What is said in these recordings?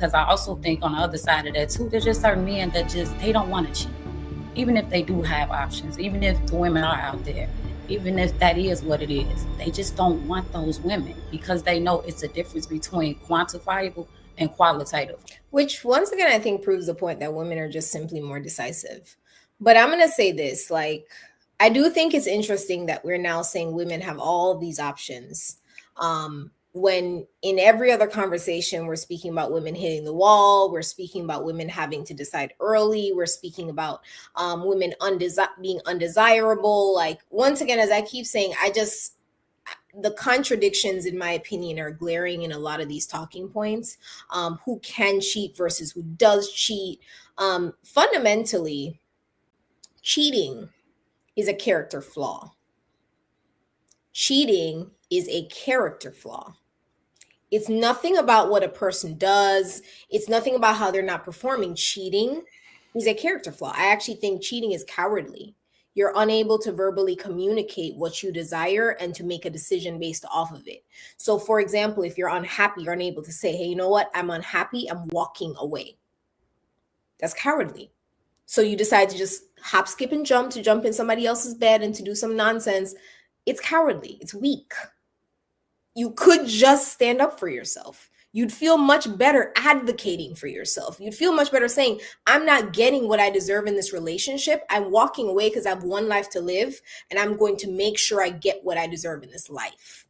Because I also think on the other side of that too, there's just certain men that just they don't want to cheat, even if they do have options, even if the women are out there, even if that is what it is, they just don't want those women because they know it's a difference between quantifiable and qualitative. Which once again I think proves the point that women are just simply more decisive. But I'm gonna say this, like, I do think it's interesting that we're now saying women have all these options. When in every other conversation, we're speaking about women hitting the wall, we're speaking about women having to decide early, we're speaking about women being undesirable. Like, once again, as I keep saying, the contradictions, in my opinion, are glaring in a lot of these talking points. Who can cheat versus who does cheat. Fundamentally, cheating is a character flaw. Cheating is a character flaw. It's nothing about what a person does. It's nothing about how they're not performing. Cheating is a character flaw. I actually think cheating is cowardly. You're unable to verbally communicate what you desire and to make a decision based off of it. So, for example, if you're unhappy, you're unable to say, hey, you know what? I'm unhappy. I'm walking away. That's cowardly. So you decide to just hop, skip, and jump to jump in somebody else's bed and to do some nonsense. It's cowardly. It's weak. You could just stand up for yourself. You'd feel much better advocating for yourself. You'd feel much better saying, I'm not getting what I deserve in this relationship. I'm walking away because I have one life to live, and I'm going to make sure I get what I deserve in this life.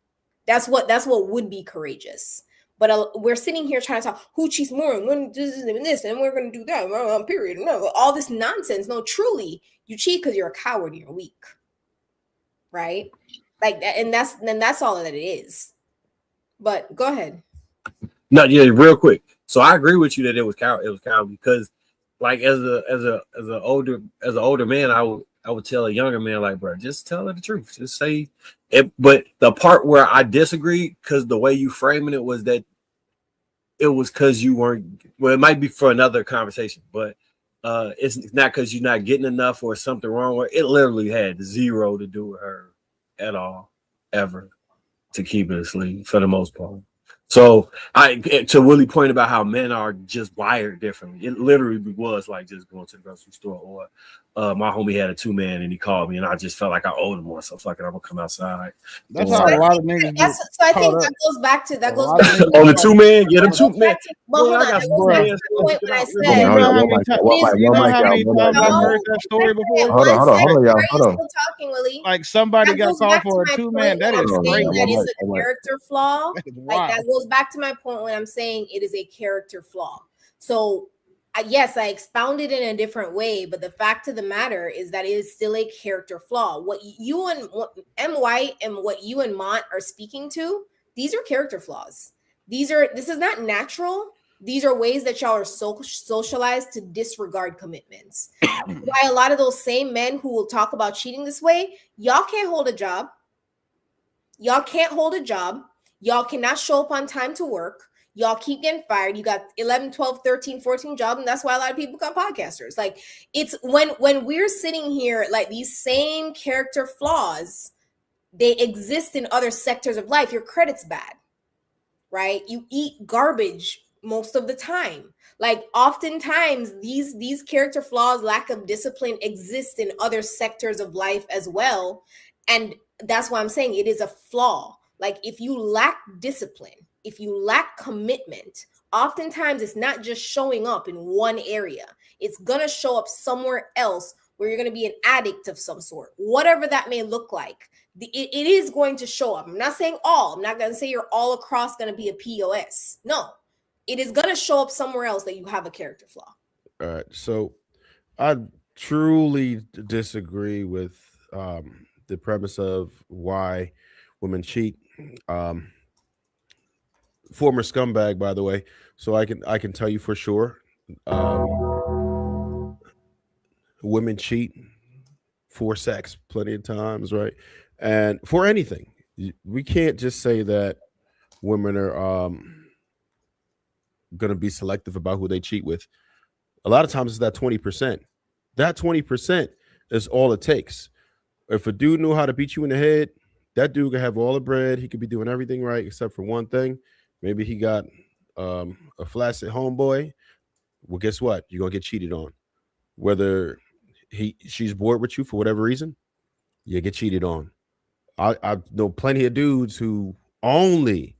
That's what would be courageous. But we're sitting here trying to talk who cheats more and when this and we're going to do that. Period. No, all this nonsense. No, truly, you cheat because you're a coward. You're weak, right? Like that, and that's all that it is. But go ahead. No, yeah, real quick. So I agree with you that it was coward. It was coward because, like, as an older man, I would tell a younger man, like, bro, just tell her the truth. Just say it. But the part where I disagreed, because the way you framing it was that it was because you weren't. Well, it might be for another conversation, but it's not because you're not getting enough or something wrong. Where it literally had zero to do with her at all, ever, to keep it asleep for the most part. So to Willie's point about how men are just wired differently, it literally was like just going to the grocery store, or my homie had a 2-man and he called me and I just felt like I owed him one, so fucking I'm gonna come outside. That's how a lot of niggas get. So I think that goes back to on the 2-man, yeah, the 2-man. Well, hold on, that goes back to the point when I said, you know how many times I've heard that story before? Hold on, y'all. Hold on. Still talking, Willie. Like somebody got called for a 2-man. That is crazy. That is a character flaw. Like that goes back to my point when I'm saying it is a character flaw. So yes, I expounded in a different way, but the fact of the matter is that it is still a character flaw. What you and M. White and what you and Mont are speaking to, these are character flaws. This is not natural. These are ways that y'all are socialized to disregard commitments. Why a lot of those same men who will talk about cheating this way, y'all can't hold a job. Y'all can't hold a job. Y'all cannot show up on time to work. Y'all keep getting fired. You got 11, 12, 13, 14 jobs. And that's why a lot of people become podcasters. Like, it's when we're sitting here, like, these same character flaws, they exist in other sectors of life. Your credit's bad, right? You eat garbage most of the time. Like, oftentimes these character flaws, lack of discipline, exist in other sectors of life as well. And that's why I'm saying it is a flaw. Like, if you lack discipline, if you lack commitment, oftentimes it's not just showing up in one area. It's going to show up somewhere else where you're going to be an addict of some sort, whatever that may look like. It is going to show up. I'm not saying all. I'm not going to say you're all across going to be a POS. No, it is going to show up somewhere else that you have a character flaw. All right. So I truly disagree with the premise of why women cheat. Former scumbag, by the way, so I can tell you for sure, women cheat for sex plenty of times, right? And for anything. We can't just say that women are gonna be selective about who they cheat with. A lot of times it's that 20%. That 20% is all it takes. If a dude knew how to beat you in the head, that dude could have all the bread. He could be doing everything right except for one thing. Maybe he got a flaccid homeboy, well, guess what? You're gonna get cheated on. Whether she's bored with you for whatever reason, you get cheated on. I know plenty of dudes who only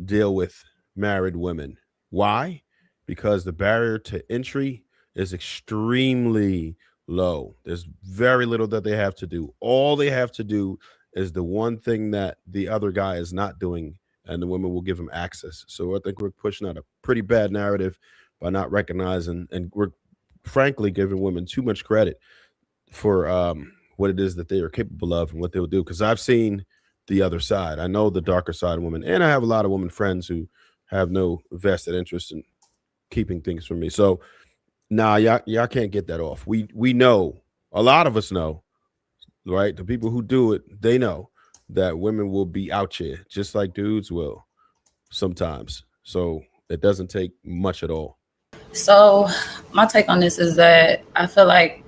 deal with married women. Why? Because the barrier to entry is extremely low. There's very little that they have to do. All they have to do is the one thing that the other guy is not doing, and the women will give him access. So I think we're pushing out a pretty bad narrative by not recognizing, and we're frankly giving women too much credit for what it is that they are capable of and what they'll do. Because I've seen the other side. I know the darker side of women, and I have a lot of women friends who have no vested interest in keeping things from me. So nah, y'all can't get that off. We know, a lot of us know, right? The people who do it, they know that women will be out here just like dudes will sometimes. So it doesn't take much at all. So my take on this is that I feel like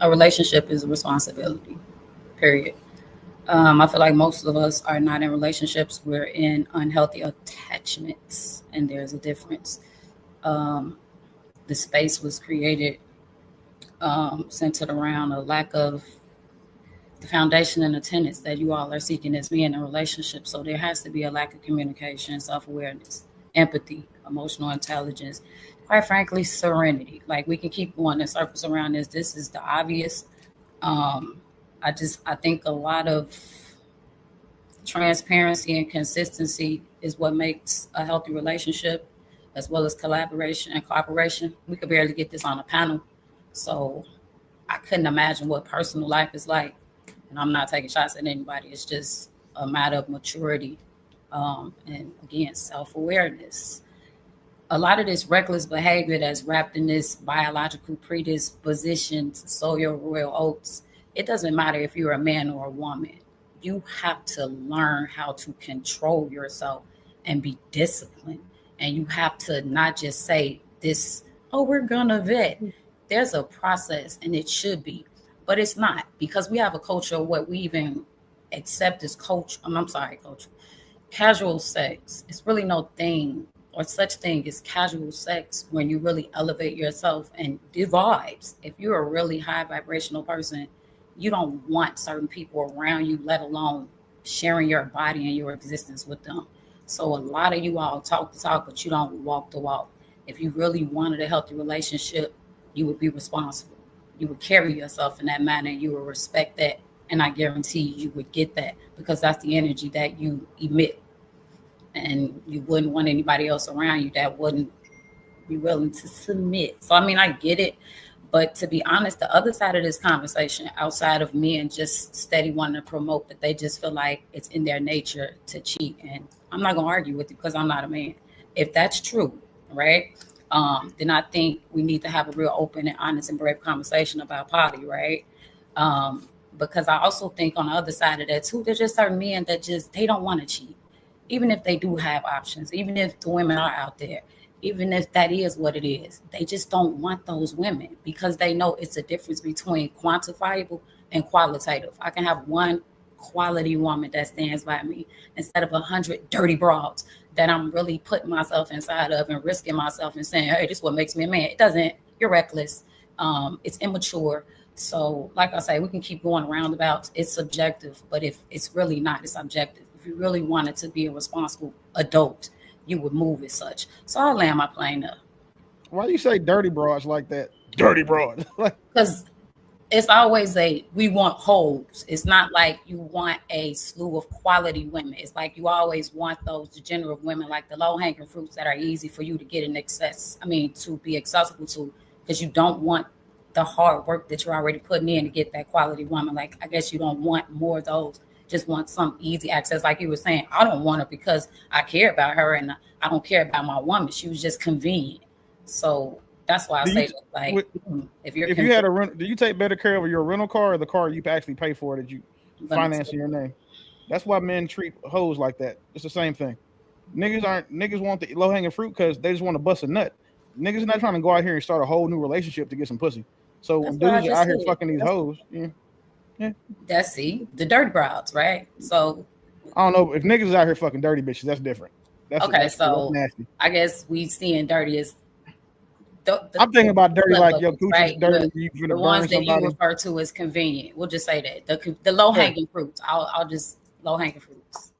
a relationship is a responsibility, period. I feel like most of us are not in relationships. We're in unhealthy attachments, and there's a difference. The space was created centered around a lack of the foundation and the tenets that you all are seeking as being in a relationship. So there has to be a lack of communication, self-awareness, empathy, emotional intelligence, quite frankly, serenity. Like, we can keep going in circles around this. This is the obvious. I think a lot of transparency and consistency is what makes a healthy relationship, as well as collaboration and cooperation. We could barely get this on a panel. So I couldn't imagine what personal life is like. And I'm not taking shots at anybody. It's just a matter of maturity. And again, self-awareness. A lot of this reckless behavior that's wrapped in this biological predisposition to sow your royal oats, it doesn't matter if you're a man or a woman. You have to learn how to control yourself and be disciplined. And you have to not just say this, oh, we're gonna vet. There's a process, and it should be, but it's not, because we have a culture of what we even accept as casual sex. It's really no thing or such thing as casual sex when you really elevate yourself and the vibes. If you're a really high vibrational person, you don't want certain people around you, let alone sharing your body and your existence with them. So a lot of you all talk the talk, but you don't walk the walk. If you really wanted a healthy relationship, you would be responsible. You would carry yourself in that manner, and you would respect that. And I guarantee you would get that, because that's the energy that you emit. And you wouldn't want anybody else around you that wouldn't be willing to submit. So, I mean, I get it. But to be honest, the other side of this conversation, outside of me and just steady wanting to promote that they just feel like it's in their nature to cheat. And I'm not going to argue with you because I'm not a man. If that's true, right, then I think we need to have a real open and honest and brave conversation about poly, right? Because I also think on the other side of that too, there's just certain men that just, they don't want to cheat. Even if they do have options, even if the women are out there, even if that is what it is, they just don't want those women because they know it's a difference between quantifiable and qualitative. I can have one quality woman that stands by me instead of 100 dirty broads that I'm really putting myself inside of and risking myself and saying, hey, this is what makes me a man. It doesn't. You're reckless. It's immature. So like I say, we can keep going roundabouts. It's subjective, but if it's really not, it's objective. If you really wanted to be a responsible adult, you would move as such. So I'll land my plane up. Why do you say dirty broads like that? Dirty broads. Because it's always we want holes. It's not like you want a slew of quality women. It's like you always want those degenerate women, like the low-hanging fruits that are easy for you to get to be accessible to, because you don't want the hard work that you're already putting in to get that quality woman. Like, I guess you don't want more of those. Just want some easy access. Like you were saying, I don't want it because I care about her and I don't care about my woman. She was just convenient. So that's why if you had a rent, do you take better care of your rental car or the car you actually pay for that you finance in your name? That's why men treat hoes like that. It's the same thing. Niggas want the low hanging fruit because they just want to bust a nut. Niggas not trying to go out here and start a whole new relationship to get some pussy. So when dudes are out here fucking these hoes, yeah. That's the dirty broads, right? So I don't know if niggas is out here fucking dirty bitches. That's different. That's so nasty. I guess we seeing dirty as I'm thinking about dirty like your coochie's right? dirty. You The burn ones that somebody. you refer to as convenient. We'll just say that the low hanging fruits. I'll just low hanging fruits.